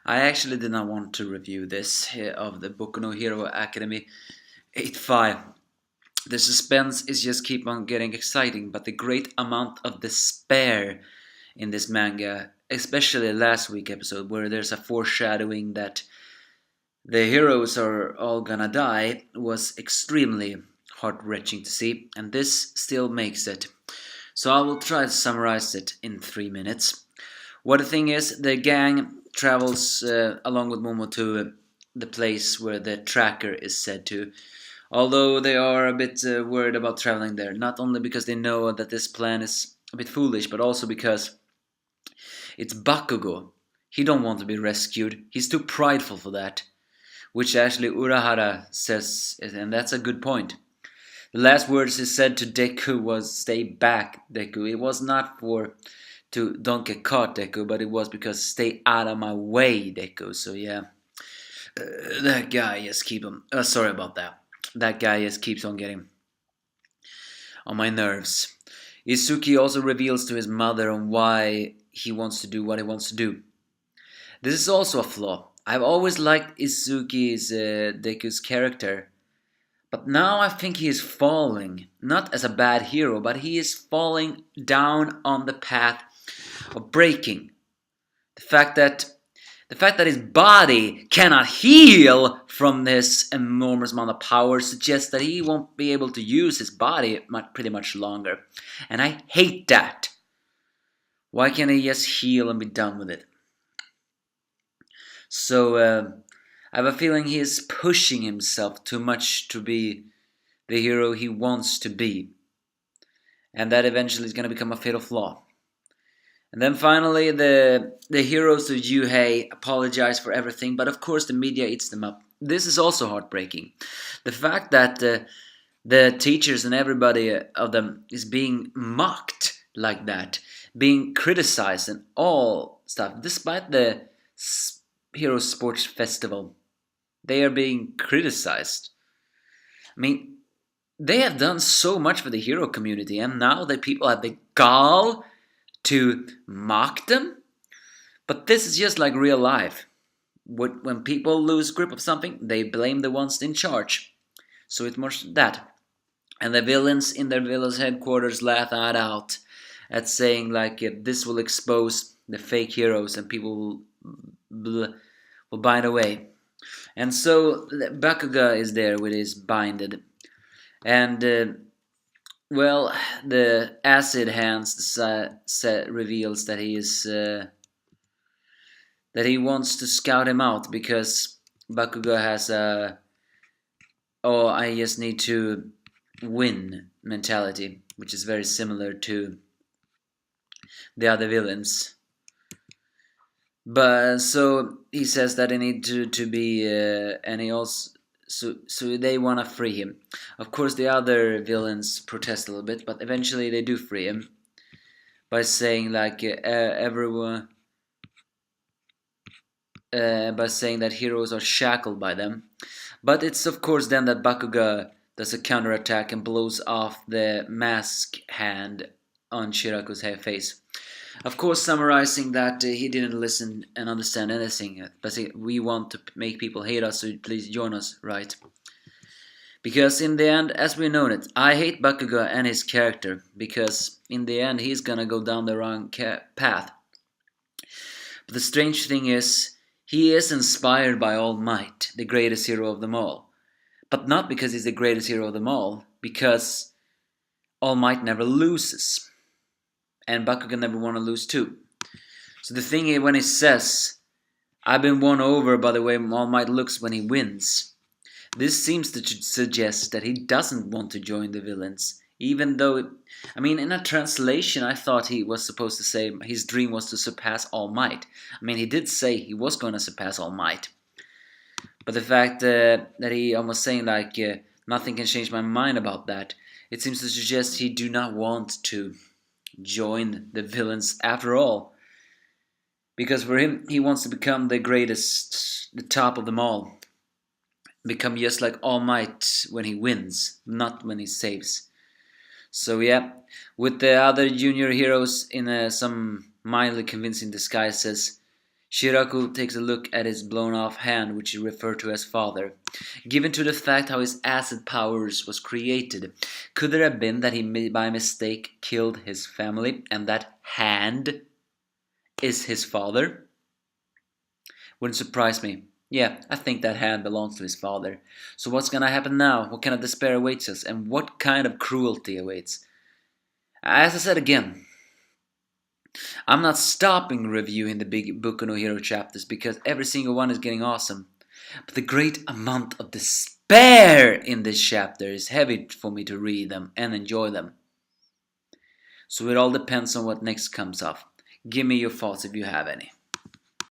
I actually did not want to review this of the Boku no Hero Academy 8-5. The suspense is just keep on getting exciting, but the great amount of despair in this manga, especially last week episode where there's a foreshadowing that the heroes are all gonna die, was extremely heart-wrenching to see, and this still makes it. So I will try to summarize it in 3 minutes. What the thing is, the gang travels along with Momo to the place where the tracker is said to. Although they are a bit worried about traveling there, not only because they know that this plan is a bit foolish, but also because it's Bakugou. He don't want to be rescued. He's too prideful for that, which actually Urahara says, and that's a good point. The last words he said to Deku was, "Stay back, Deku." It was not for to don't get caught, Deku, but it was because stay out of my way, Deku. So yeah, that guy just keep him. Sorry about that. That guy just keeps on getting on my nerves. Izuki also reveals to his mother on why he wants to do what he wants to do. This is also a flaw. I've always liked Izuki's Deku's character, but now I think he is falling, not as a bad hero, but he is falling down on the path of breaking. The fact that his body cannot heal from this enormous amount of power suggests that he won't be able to use his body pretty much longer. And I hate that. Why can't he just heal and be done with it? So I have a feeling he is pushing himself too much to be the hero he wants to be. And that eventually is going to become a fatal flaw. And then finally, the heroes of Yuhei apologize for everything, but of course the media eats them up. This is also heartbreaking. The fact that the teachers and everybody of them is being mocked like that, being criticized and all stuff, despite the Hero Sports Festival, they are being criticized. I mean, they have done so much for the hero community, and now the people have the gall to mock them. But this is just like real life. When people lose grip of something, they blame the ones in charge. So it's more that. And the villains in their villain's headquarters laugh that out at saying like this will expose the fake heroes and people will bind away. And so Bakugou is there with his binded. And well, the acid hands reveals that he is that he wants to scout him out because Bakugou has a I just need to win mentality, which is very similar to the other villains. But so he says that they need to be and he also so they want to free him. Of course, the other villains protest a little bit, but eventually they do free him by saying like everyone, by saying that heroes are shackled by them. But it's of course then that Bakugou does a counterattack and blows off the mask hand on Shiraku's face. Of course, summarizing that he didn't listen and understand anything, but we want to make people hate us, so please join us, right? Because in the end, as we know it, I hate Bakugou and his character, because in the end he's gonna go down the wrong path. But the strange thing is, he is inspired by All Might, the greatest hero of them all. But not because he's the greatest hero of them all, because All Might never loses. And Bakugou never want to lose too. So the thing is, when he says, "I've been won over by the way All Might looks when he wins," this seems to suggest that he doesn't want to join the villains. Even though, in a translation, I thought he was supposed to say his dream was to surpass All Might. He did say he was going to surpass All Might. But the fact that he almost saying like, nothing can change my mind about that, it seems to suggest he do not want to join the villains after all, because for him he wants to become the greatest, the top of them all, become just like All Might when he wins, not when he saves. So yeah, with the other junior heroes in some mildly convincing disguises, Shiraku takes a look at his blown-off hand, which he referred to as father. Given to the fact how his acid powers was created, could there have been that he by mistake killed his family, and that hand is his father? Wouldn't surprise me. Yeah, I think that hand belongs to his father. So what's gonna happen now? What kind of despair awaits us? And what kind of cruelty awaits? As I said again, I'm not stopping reviewing the big Boku no Hero chapters because every single one is getting awesome. But the great amount of despair in this chapter is heavy for me to read them and enjoy them. So it all depends on what next comes up. Give me your thoughts if you have any.